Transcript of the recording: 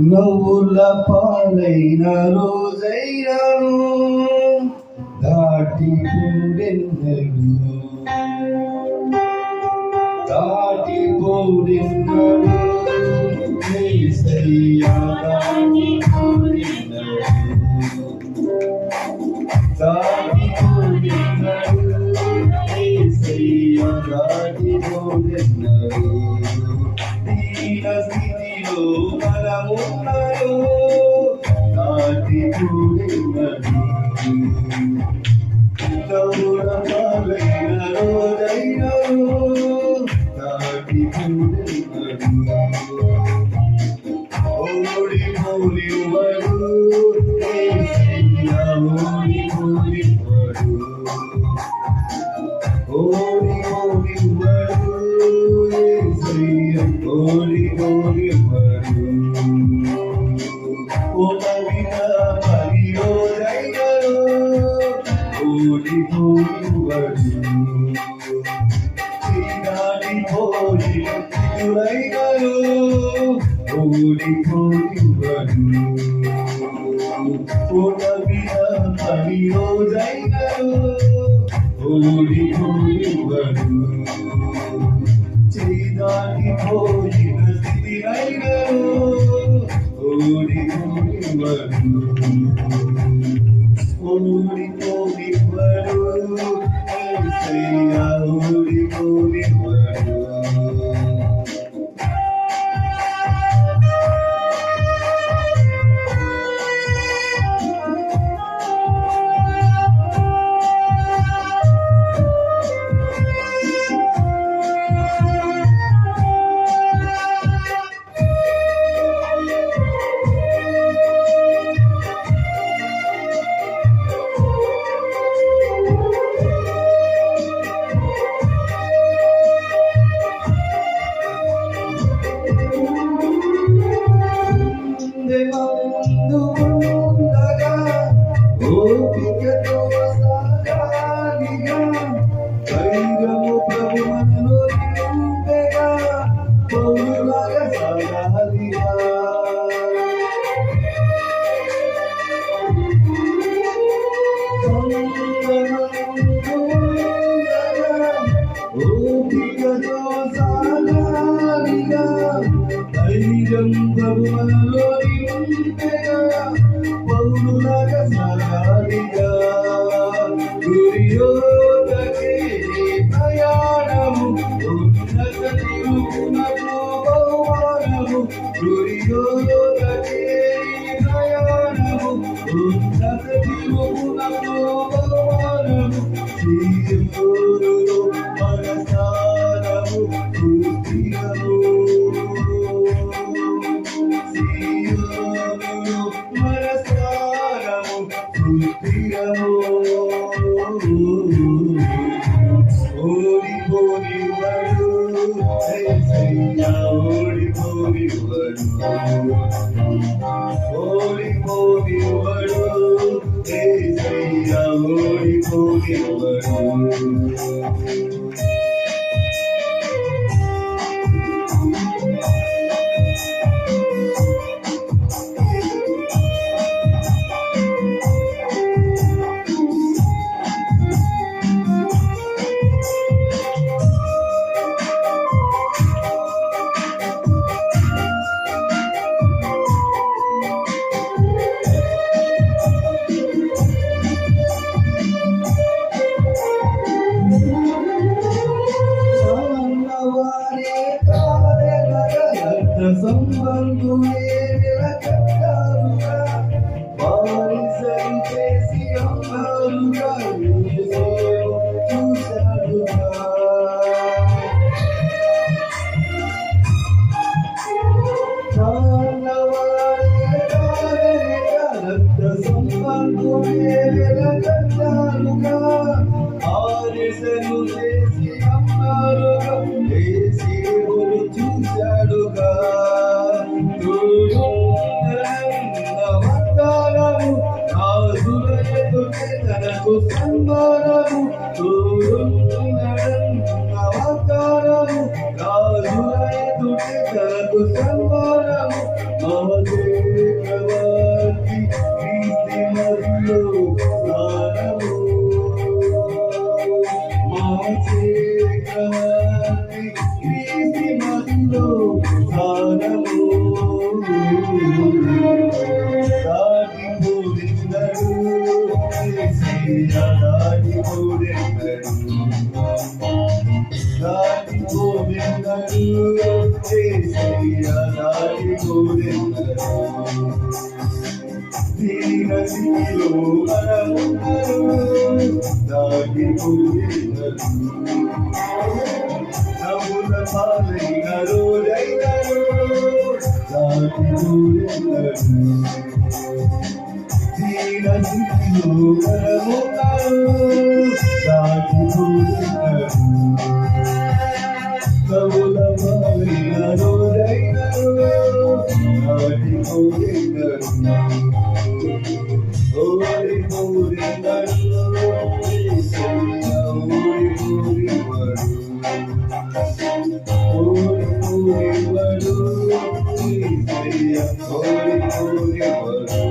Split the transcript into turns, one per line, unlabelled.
నవ్వుల పాలైన రోజైనాను దాటిపోడెన్నడు యేసయ్యా దాటిపోడెన్నడు దీన స్థితిలో మనమున్నాయో దాటిపోడెన్నడు నవ్వుల పాలైన రోజైనాను దాటిపోడెన్నడు ఓడిపోనివ్వడు యేసయ్యా ఓడిపోనివ్వడు ఓడిపోనివ్వడు యేసయ్యా ఓడిపోనివ్వడు ఓడిన మరి రోజైనాను ఓడిపోనివ్వడు దాటిపోయినైనాను ఓడిపోనివ్వడు ఓడిన మరి రోజైనాను ఓడిపోనివ్వడు దాటిపోయిన స్థితినైనాను ఓడిపోనివ్వడు ఓడిపోనివ్వడు యేసయ్యా ఓడిపోనివ్వడు ఓపికతో సాగాలిగా ధైర్యము ప్రభు మనలో నింపెగా పౌరులాగా సాగాలిగా ఓపికతో సాగాలిగా ధైర్యం ప్రభు మనలో నింపెగా పౌరులాగా సాగాలిగా గురియోదకే ప్రయాణము ఉన్నత తిరుగునకు బహుమానము గురియోదకే ప్రయాణము ఉన్నత తిరుగునకు బహుమానము శ్రీయోరులో మనసారము కృతిరము శ్రీయోరులో మనసారము కృతిరము ఓడిపోనివ్వడు యేసయ్యా ఓడిపోనివ్వడు ఓడిపోనివ్వడు యేసయ్యా ఓడిపోనివ్వడు సంబంధులే నిలకట్టారుగా బానిసలు చేసి అమ్మారుగా యేసేపు చూశాడుగా రక్త సంబంధులే నిలకట్టారుగా బానిసలు చేసి అమ్మారుగా యేసేపు చూశాడుగా తనకు సన్మానము మహదేవవర్తి క్రీస్తు మధ్యలో స్నానము మహదేవవర్తి క్రీస్తు మధ్యలో స్నానము దాటిపోయినడు దాటిపోయినడు దాటిపోయినడు దాటిపోయినడు దీనశీలో మనమున్నరు దాటిపోయినడు నవ్వుల పాలైన రోజైనరు దాటిపోయినడు దీనశీలో మనమున్నరు దాటిపోయినడు నవ్వుల పాలైన రోజైనరు దాటిపోయినడు Holy,